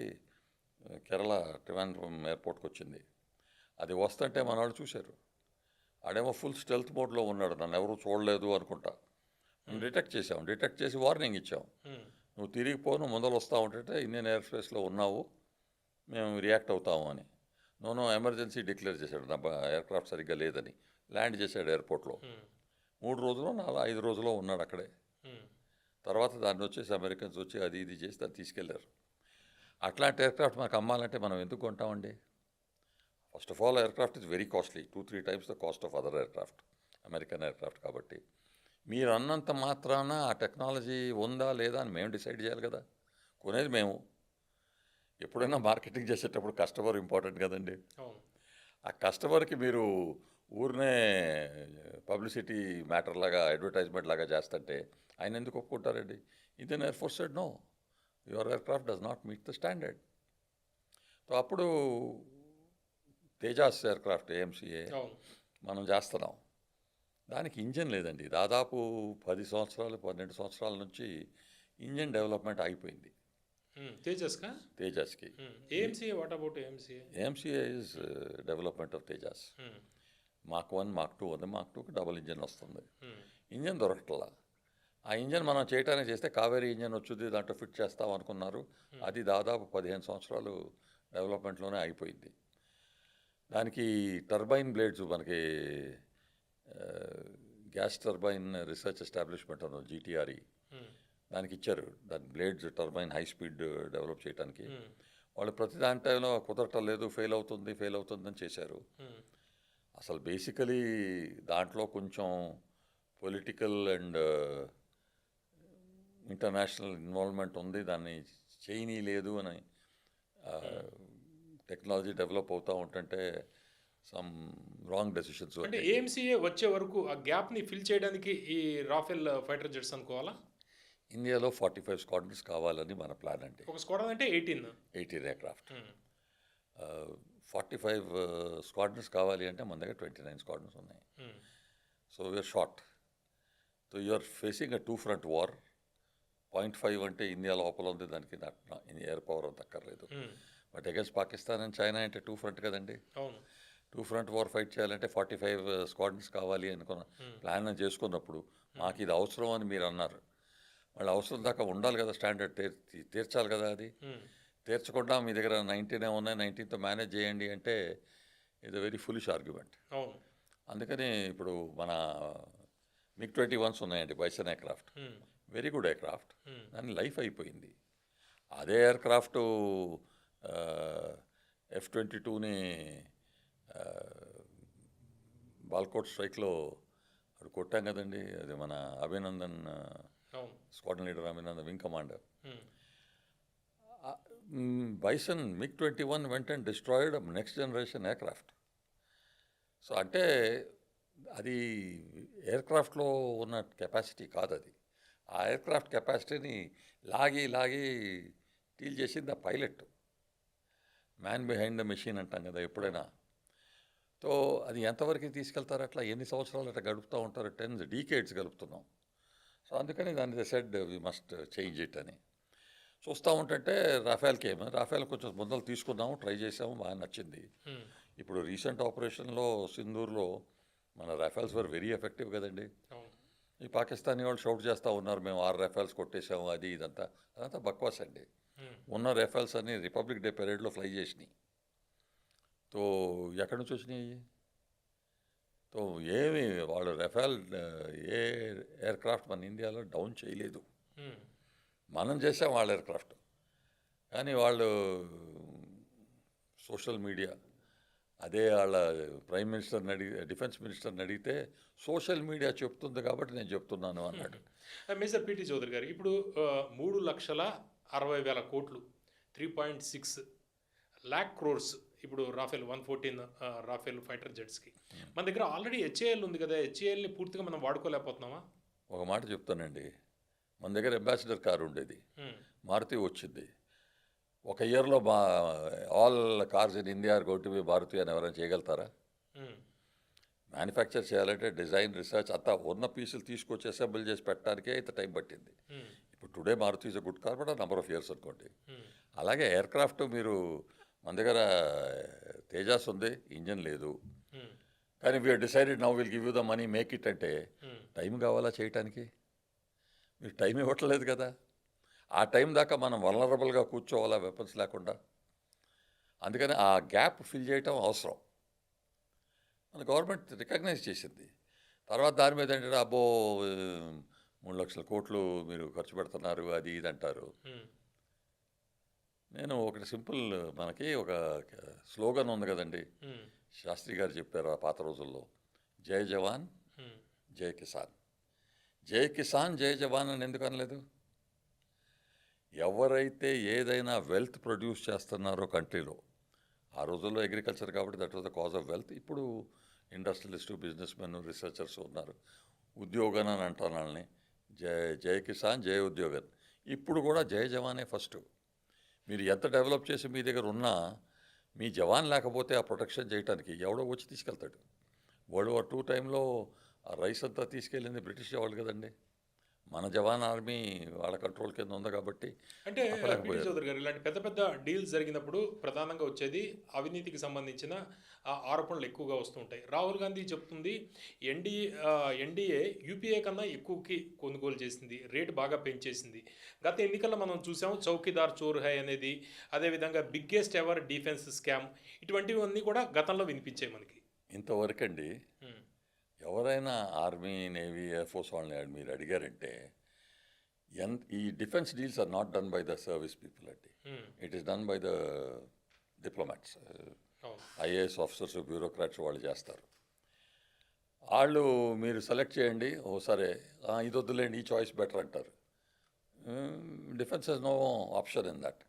కేరళ ట్రివాండ్రం ఎయిర్పోర్ట్కి వచ్చింది. అది వస్తుంటే మన వాళ్ళు చూశారు. ఆడేమో ఫుల్ స్టెల్త్ మోడ్లో ఉన్నాడు, నన్ను ఎవరు చూడలేదు అనుకుంటా. మేము డిటెక్ట్ చేసి వార్నింగ్ ఇచ్చాం, నువ్వు తిరిగిపోను, ముందలు వస్తూ ఉంటే ఇండియన్ ఎయిర్ స్పేస్లో ఉన్నావు, మేము రియాక్ట్ అవుతాము అని. నో ఎమర్జెన్సీ డిక్లేర్ చేశాడు, నా ఎయిర్క్రాఫ్ట్ సరిగ్గా లేదని. ల్యాండ్ చేశాడు ఎయిర్పోర్ట్లో. 3 రోజులు 5 రోజుల్లో ఉన్నాడు అక్కడే. తర్వాత దాన్ని వచ్చేసి అమెరికన్స్ వచ్చి అది ఇది చేసి దాన్ని తీసుకెళ్లారు. అట్లాంటి ఎయిర్క్రాఫ్ట్ మనకు అమ్మాలంటే మనం ఎందుకు కొంటామండి? First of all aircraft is very costly, 2-3 times the cost of other aircraft, American aircraft. కాబట్టి మీరు అన్నంత మాత్రాన ఆ టెక్నాలజీ ఉందా లేదా అని మేము డిసైడ్ చేయాలి కదా. కొనేది మేము. ఎప్పుడైనా మార్కెటింగ్ చేసేటప్పుడు కస్టమర్ ఇంపార్టెంట్ కదండి. ఆ కస్టమర్కి మీరు ఊరినే పబ్లిసిటీ మ్యాటర్ లాగా, అడ్వర్టైజ్మెంట్ లాగా చేస్తుంటే ఆయన ఎందుకు ఒప్పుకుంటారండి? Indian air force said no, your aircraft does not meet the standard. So అప్పుడు తేజాస్ ఎయిర్క్రాఫ్ట్ ఏఎంసీఏ మనం చేస్తున్నాం. దానికి ఇంజన్ లేదండి. దాదాపు 10 సంవత్సరాలు 12 సంవత్సరాల నుంచి ఇంజన్ డెవలప్మెంట్ అయిపోయింది తేజస్కి. AMCA is development of Tejas. Mark 1, Mark 2 ఉంది. Mark 2కి డబుల్ ఇంజన్ వస్తుంది. ఇంజన్ దొరకట్లా. ఆ ఇంజన్ మనం చేయటానికి చేస్తే కావేరీ ఇంజన్ వచ్చుద్ది, దాంట్లో ఫిట్ చేస్తాం అనుకున్నారు. అది దాదాపు 15 సంవత్సరాలు డెవలప్మెంట్లోనే అయిపోయింది. దానికి టర్బైన్ బ్లేడ్స్ మనకి గ్యాస్ టర్బైన్ రీసెర్చ్ ఎస్టాబ్లిష్మెంట్ అన్న GTRE దానికి ఇచ్చారు. దాని blades turbine high speed develop చేయడానికి. వాళ్ళు ప్రతి దాంట్లో కుదరటం లేదు, ఫెయిల్ అవుతుందని చేశారు. అసలు బేసికలీ దాంట్లో కొంచెం పొలిటికల్ అండ్ ఇంటర్నేషనల్ ఇన్వాల్వ్మెంట్ ఉంది. దాన్ని చేయనీయలేదు అని టెక్నాలజీ డెవలప్ అవుతూ ఉంటుంటే సమ్ రాంగ్ డెసిషన్స్. అంటే ఏఎంసీఏ వచ్చే వరకు ఆ గ్యాప్ని ఫిల్ చేయడానికి ఈ రాఫెల్ ఫైటర్ జెట్స్ అనుకోవాలా? ఇండియాలో 45 స్క్వాడ్రన్స్ కావాలని మన ప్లాన్ అండి. ఒక స్క్వాడ్రన్ అంటే 18 ఎయిర్క్రాఫ్ట్. 45 స్క్వాడ్రన్స్ కావాలి అంటే మన దగ్గర 29 స్క్వాడ్రన్స్ ఉన్నాయి. So you're short. So you're facing a 2-front war. 0.5 అంటే ఇండియా లోపల ఉంది, దానికి ఎయిర్ పవర్ అంత అక్కర్లేదు. But against Pakistan and China అంటే 2-front కదండి. 2-front వార్ ఫైట్ చేయాలంటే 45 స్క్వాడ్రన్స్ కావాలి అనుకున్న ప్లాన్ చేసుకున్నప్పుడు మాకు ఇది అవసరం అని మీరు అన్నారు. మళ్ళీ అవసరం దాకా ఉండాలి కదా, స్టాండర్డ్ తీర్చాలి కదా. అది తీర్చకుండా మీ దగ్గర 19 ఉన్నాయి, 19తో మేనేజ్ చేయండి అంటే ఇది వెరీ ఫులిష్ ఆర్గ్యుమెంట్. అందుకని ఇప్పుడు మన MiG-21s ఉన్నాయండి, bison aircraft, very good aircraft. దాని లైఫ్ అయిపోయింది. అదే ఎయిర్క్రాఫ్ట్ F-22ని బాల్కోట్ స్ట్రైక్లో అక్కడ కొట్టాం కదండి. అది మన Abhinandan squadron leader, Abhinandan wing commander. Bison MiG-21 went and destroyed next generation aircraft. So అంటే అది ఎయిర్క్రాఫ్ట్లో ఉన్న కెపాసిటీ కాదు అది. ఆ ఎయిర్క్రాఫ్ట్ కెపాసిటీని లాగి డీల్ చేసింది ఆ pilot. Man behind the machine అంటాం కదా ఎప్పుడైనా. సో అది ఎంతవరకు తీసుకెళ్తారు, అట్లా ఎన్ని సంవత్సరాలు అట్లా గడుపుతూ ఉంటారు, 10 decades గడుపుతున్నాం. సో అందుకని దాన్ని said we must change it అని చూస్తూ ఉంటుంటే రాఫెల్ కొంచెం ముందలు తీసుకున్నాము, ట్రై చేసాము, బాగా నచ్చింది. ఇప్పుడు రీసెంట్ ఆపరేషన్లో సింధూర్లో మన రాఫెల్స్ వర్ వెరీ ఎఫెక్టివ్ కదండి. ఈ పాకిస్తానీ వాళ్ళు షౌట్ చేస్తూ ఉన్నారు, మేము 6 రాఫెల్స్ కొట్టేసాము, అది ఇదంతా. అదంతా బక్వాస్ అండి. ఉన్న రాఫెల్స్ అన్ని రిపబ్లిక్ డే పెరేడ్లో ఫ్లై చేసినాయి. తో ఎక్కడి నుంచి వచ్చినాయి? తో ఏమి వాళ్ళు రాఫెల్ ఏ ఎయిర్క్రాఫ్ట్ మన ఇండియాలో డౌన్ చేయలేదు. మనం చేసాం వాళ్ళ ఎయిర్క్రాఫ్ట్. కానీ వాళ్ళు సోషల్ మీడియా, అదే వాళ్ళ ప్రైమ్ మినిస్టర్ని డిఫెన్స్ మినిస్టర్ని అడిగితే సోషల్ మీడియా చెప్తుంది కాబట్టి నేను చెప్తున్నాను అన్నాడు. మేజర్ పిటి చౌదరి గారు, ఇప్పుడు 3,60,000 కోట్లు, 3.6 lakh crores ఇప్పుడు రాఫెల్ 114 రాఫెల్ ఫైటర్ జెట్స్కి. మన దగ్గర ఆల్రెడీ HAL ఉంది కదా, HALని పూర్తిగా మనం వాడుకోలేకపోతున్నామా? ఒక మాట చెప్తానండి, మన దగ్గర అంబాసిడర్ కారు ఉండేది, మారుతి వచ్చింది. ఒక ఇయర్లో all cars in India are going to be Maruti అని ఎవరైనా చేయగలుగుతారా? మ్యానుఫ్యాక్చర్ చేయాలంటే డిజైన్, రీసెర్చ్ అంతా ఉన్న పీసులు తీసుకొచ్చి అసెంబుల్ చేసి పెట్టడానికే ఇంత టైం పట్టింది. ఇప్పుడు today Maruti is a good car, but number of years అనుకోండి. అలాగే ఎయిర్క్రాఫ్ట్ మీరు మన దగ్గర తేజాస్ ఉంది, ఇంజన్ లేదు, కానీ we're decided now will give you the money, make it అంటే టైం కావాలా చేయటానికి? మీరు టైం ఇవ్వట్లేదు కదా. ఆ టైం దాకా మనం వల్నరబుల్గా కూర్చోవాలా వెపన్స్ లేకుండా. అందుకని ఆ గ్యాప్ ఫిల్ చేయటం అవసరం. మన గవర్నమెంట్ రికగ్నైజ్ చేసింది. తర్వాత దాని మీద ఏంటంటే అబ్బో 3,00,000 కోట్లు మీరు ఖర్చు పెడుతున్నారు అది ఇది అంటారు. నేను ఒకటి సింపుల్, మనకి ఒక స్లోగన్ ఉంది కదండి, శాస్త్రి గారు చెప్పారు ఆ పాత రోజుల్లో, జై జవాన్ జై కిసాన్. జై కిసాన్ జై జవాన్ అని ఎందుకు అనలేదు? ఎవరైతే ఏదైనా వెల్త్ ప్రొడ్యూస్ చేస్తున్నారో కంట్రీలో, ఆ రోజుల్లో అగ్రికల్చర్ కాబట్టి that was the cause of wealth. ఇప్పుడు ఇండస్ట్రియలిస్టు, బిజినెస్ మెన్, రీసెర్చర్స్ ఉన్నారు. ఉద్యోగన్ అని అంటాను వాళ్ళని, జై కిసాన్ జై ఉద్యోగన్. ఇప్పుడు కూడా జై జవానే ఫస్ట్. మీరు ఎంత డెవలప్ చేసి మీ దగ్గర ఉన్నా మీ జవాన్ లేకపోతే ఆ ప్రొటెక్షన్ చేయడానికి ఎవడో వచ్చి తీసుకెళ్తాడు. వరల్డ్ వార్ II టైంలో ఆ రైస్ అంతా తీసుకెళ్ళింది బ్రిటిష్ వాళ్ళు కదండి. మన జవాన్ ఆర్మీ వాళ్ళ కంట్రోల్ కింద ఉంది కాబట్టి అంటే పిటి చౌదరి గారు, ఇలాంటి పెద్ద పెద్ద డీల్స్ జరిగినప్పుడు ప్రధానంగా వచ్చేది అవినీతికి సంబంధించిన ఆరోపణలు ఎక్కువగా వస్తుంటాయి. రాహుల్ గాంధీ చెప్తుంది ఎన్డీఏ యూపీఏ కన్నా ఎక్కువకి కొనుగోలు చేసింది, రేటు బాగా పెంచేసింది. గత ఎన్నికల్లో మనం చూసాం చౌకీదార్ చోర్ హై అనేది, అదేవిధంగా బిగ్గెస్ట్ ఎవర్ డిఫెన్స్ స్కామ్, ఇటువంటివన్నీ కూడా గతంలో వినిపించాయి మనకి. ఇంతవరకండి ఎవరైనా ఆర్మీ, నేవీ, ఎయిర్ ఫోర్స్ వాళ్ళని మీరు అడిగారంటే ఈ defence deals are not done by the service people అండి. It is done by the diplomats, IAS officers, bureaucrats వాళ్ళు చేస్తారు. వాళ్ళు మీరు సెలెక్ట్ చేయండి, ఓ సరే ఇది వద్దులేండి, ఈ చాయిస్ బెటర్ అంటారు. Defence has no option in that.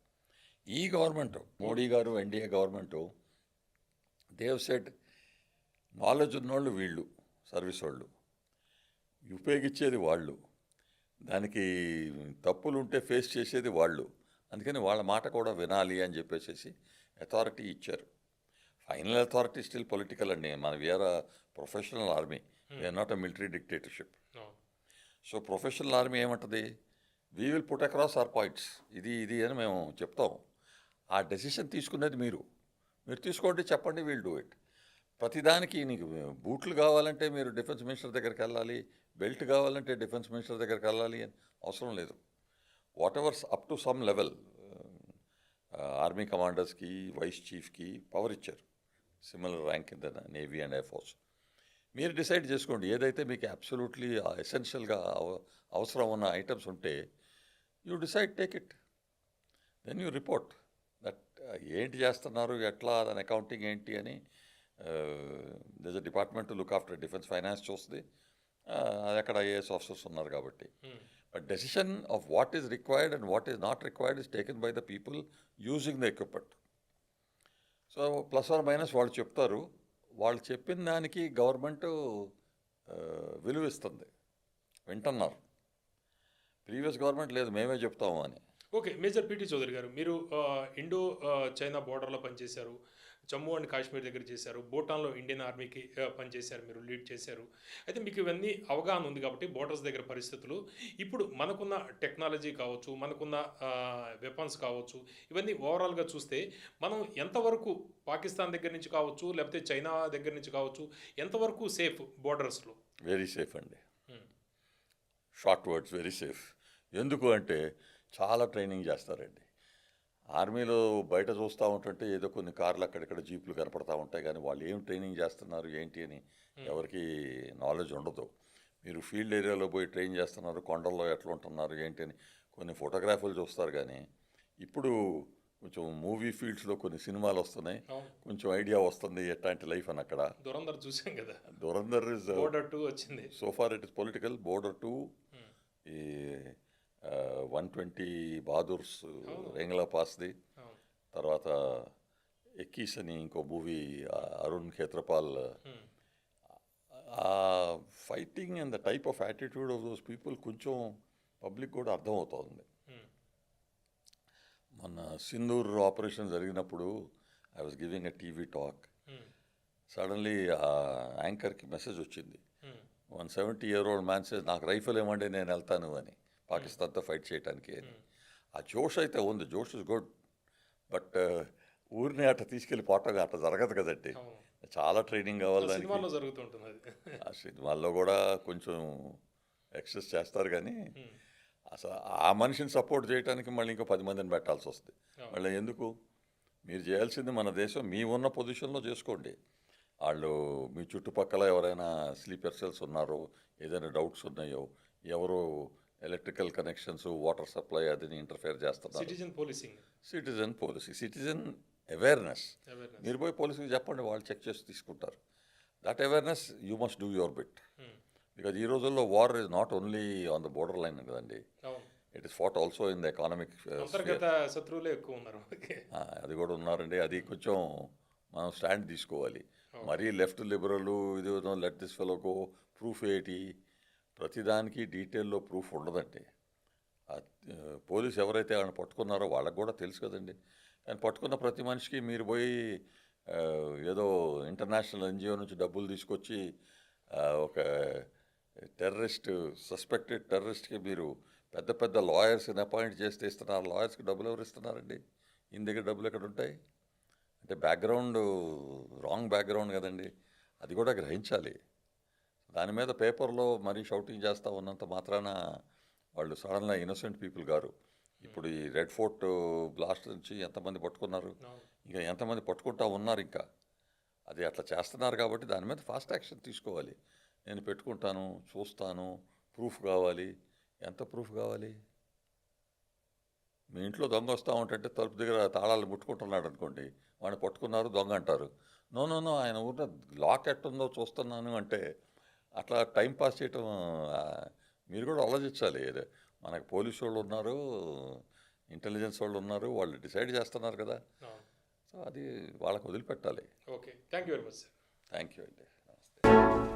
ఈ గవర్నమెంట్, మోడీ గారు, NDA government, they've said knowledge ఉన్నోళ్ళు వీళ్ళు, సర్వీస్ వాళ్ళు, ఉపయోగించేది వాళ్ళు, దానికి తప్పులు ఉంటే ఫేస్ చేసేది వాళ్ళు. అందుకని వాళ్ళ మాట కూడా వినాలి అని చెప్పేసి అథారిటీ ఇచ్చారు. ఫైనల్ అథారిటీ స్టిల్ పొలిటికల్ అండి. మన we are professional army, we are not a military dictatorship. So professional army ఏమంటుంది, we will put across our points, ఇది అని మేము చెప్తాం. ఆ డెసిషన్ తీసుకునేది మీరు తీసుకోండి, చెప్పండి, వీల్ డూ ఇట్. ప్రతిదానికి నీకు బూట్లు కావాలంటే మీరు డిఫెన్స్ మినిస్టర్ దగ్గరికి వెళ్ళాలి, బెల్ట్ కావాలంటే డిఫెన్స్ మినిస్టర్ దగ్గరికి వెళ్ళాలి అని అవసరం లేదు. Whatever's up to some level army కమాండర్స్కి, వైస్ చీఫ్కి పవర్ ఇచ్చారు, similar rank in the navy and air force. మీరు డిసైడ్ చేసుకోండి ఏదైతే మీకు అబ్సల్యూట్లీ ఎసెన్షియల్గా అవసరం ఉన్న ఐటమ్స్ ఉంటే you decide, take it, then you report that ఏంటి చేస్తున్నారు, ఎట్లా, దాని అకౌంటింగ్ ఏంటి అని. there's a department to look after defense finance చూస్తుంది, అది అక్కడ ఐఏఎస్ ఆఫీసర్స్ ఉన్నారు కాబట్టి. But decision of what is required and what is not required is taken by the people using the equipment. So plus or minus వాళ్ళు చెప్తారు, వాళ్ళు చెప్పిన దానికి గవర్నమెంట్ విలువ ఇస్తుంది, వింటున్నారు. ప్రీవియస్ గవర్నమెంట్ లేదు, మేమే చెప్తాము అని. Okay, major PT Chaudhary garu, మీరు ఇండో చైనా బోర్డర్లో పనిచేశారు, జమ్మూ అండ్ కాశ్మీర్ దగ్గర చేశారు, భూటాన్లో ఇండియన్ ఆర్మీకి పనిచేశారు, మీరు లీడ్ చేశారు. అయితే మీకు ఇవన్నీ అవగాహన ఉంది కాబట్టి బోర్డర్స్ దగ్గర పరిస్థితులు, ఇప్పుడు మనకున్న టెక్నాలజీ కావచ్చు, మనకున్న వెపన్స్ కావచ్చు, ఇవన్నీ ఓవరాల్గా చూస్తే మనం ఎంతవరకు పాకిస్తాన్ దగ్గర నుంచి కావచ్చు, లేకపోతే చైనా దగ్గర నుంచి కావచ్చు, ఎంతవరకు సేఫ్ బోర్డర్స్లో? వెరీ సేఫ్ అండి, షార్ట్ వర్డ్స్, వెరీ సేఫ్. ఎందుకు అంటే చాలా ట్రైనింగ్ చేస్తారండి. ఆర్మీలో బయట చూస్తూ ఉంటుంటే ఏదో కొన్ని కార్లు అక్కడిక్కడ జీపులు కనపడతా ఉంటాయి, కానీ వాళ్ళు ఏం ట్రైనింగ్ చేస్తున్నారు ఏంటి అని ఎవరికి నాలెడ్జ్ ఉండదు. మీరు ఫీల్డ్ ఏరియాలో పోయి ట్రైన్ చేస్తున్నారు, కొండల్లో ఎట్లా ఉంటున్నారు ఏంటి అని కొన్ని ఫోటోగ్రాఫ్లు చూస్తారు. కానీ ఇప్పుడు కొంచెం మూవీ ఫీల్డ్స్లో కొన్ని సినిమాలు వస్తున్నాయి, కొంచెం ఐడియా వస్తుంది ఎట్లాంటి లైఫ్ అని. అక్కడ దురంధర్ చూసాం కదా, దురంధర్ ఇస్ బోర్డర్ 2 వచ్చింది. So far it is political. Border 2, ఈ 120 బహాదూర్స్ రేంగ్లా పాస్ది, తర్వాత ఎక్కీస్ అని ఇంకో మూవీ, అరుణ్ ఖేత్రపాల్. ఆ fighting and the type of attitude of those people కొంచెం పబ్లిక్ కూడా అర్థమవుతుంది. మన సింధూర్ ఆపరేషన్ జరిగినప్పుడు I was giving a TV talk. Suddenly ఆ యాంకర్కి మెసేజ్ వచ్చింది, 170-year-old మ్యాన్ సేస్ నాకు రైఫిల్ ఏమంటే నేను వెళ్తాను అని, పాకిస్తాన్తో ఫైట్ చేయడానికి అని. ఆ జోష్ అయితే ఉంది, జోష్ ఇస్ గుడ్. బట్ ఊరిని అట్లా తీసుకెళ్ళి పోవటం అట్లా జరగదు కదండి, చాలా ట్రైనింగ్ కావాలి దానికి. ఆ సినిమాల్లో కూడా కొంచెం ఎక్సెస్ చేస్తారు, కానీ అసలు ఆ మనిషిని సపోర్ట్ చేయడానికి మళ్ళీ ఇంకో 10 మందిని పెట్టాల్సి వస్తుంది. మళ్ళీ ఎందుకు? మీరు చేయాల్సింది మన దేశం మీ ఉన్న పొజిషన్లో చేసుకోండి. వాళ్ళు మీ చుట్టుపక్కల ఎవరైనా స్లీపర్ సెల్స్ ఉన్నారో, ఏదైనా డౌట్స్ ఉన్నాయో, ఎవరు ఎలక్ట్రికల్ కనెక్షన్స్, వాటర్ సప్లై అది ఇంటర్ఫేర్ చేస్తున్నారు. Citizen policing, citizen policy, citizen awareness. Awareness. మీరు పోయి పోలీసుకి చెప్పండి, వాళ్ళు చెక్ చేసి తీసుకుంటారు. That awareness you must do your bit. Because ఈ రోజుల్లో war is not only on the border line కదండి, అవును, it is fought also in the economic. అంతర్గత శత్రువులే ఎక్కువ ఉన్నారు. అది కూడా ఉన్నారండి. అది కొంచెం మనం స్టాండ్ తీసుకోవాలి. మరీ లెఫ్ట్ లిబరల్ ఇది లెట్ దిస్ ఫెలోకో ప్రూఫ్ ఏంటి, ప్రతిదానికి డీటెయిల్లో ప్రూఫ్ ఉండదండి. పోలీసు ఎవరైతే వాళ్ళని పట్టుకున్నారో వాళ్ళకు కూడా తెలుసు కదండి. కానీ పట్టుకున్న ప్రతి మనిషికి మీరు పోయి ఏదో ఇంటర్నేషనల్ ఎన్జిఓ నుంచి డబ్బులు తీసుకొచ్చి ఒక టెర్రరిస్ట్, సస్పెక్టెడ్ టెర్రరిస్ట్కి మీరు పెద్ద పెద్ద లాయర్స్ని అపాయింట్ చేస్తే ఇస్తున్నారు. లాయర్స్కి డబ్బులు ఎవరు ఇస్తున్నారండి? ఈయన దగ్గర డబ్బులు ఎక్కడ ఉంటాయి? అంటే బ్యాక్గ్రౌండ్ రాంగ్ బ్యాక్గ్రౌండ్ కదండి, అది కూడా గ్రహించాలి. దాని మీద పేపర్లో మరీ షౌటింగ్ చేస్తూ ఉన్నంత మాత్రాన వాళ్ళు సడన్గా ఇన్నోసెంట్ పీపుల్ గారు. ఇప్పుడు ఈ రెడ్ ఫోర్ట్ బ్లాస్ట్ నుంచి ఎంతమంది పట్టుకున్నారు, ఇంకా ఎంతమంది పట్టుకుంటా ఉన్నారు ఇంకా. అది అట్లా చేస్తున్నారు కాబట్టి దాని మీద ఫాస్ట్ యాక్షన్ తీసుకోవాలి. నేను పెట్టుకుంటాను, చూస్తాను, ప్రూఫ్ కావాలి. ఎంత ప్రూఫ్ కావాలి? మీ ఇంట్లో దొంగ వస్తూ ఉంటుంటే తలుపు దగ్గర తాళాలు ముట్టుకుంటున్నాడు అనుకోండి, వాడిని పట్టుకున్నారు దొంగ అంటారు. నో నో నో, ఆయన ఊరిలో లాక్ ఎట్టుందో చూస్తున్నాను అంటే అట్లా టైం పాస్ చేయటం. మీరు కూడా ఆలోచించాలి. మనకు పోలీసు వాళ్ళు ఉన్నారు, ఇంటెలిజెన్స్ వాళ్ళు ఉన్నారు, వాళ్ళు డిసైడ్ చేస్తున్నారు కదా. సో అది వాళ్ళకు వదిలిపెట్టాలి. Okay, thank you very much sir. Thank you అండి, నమస్తే.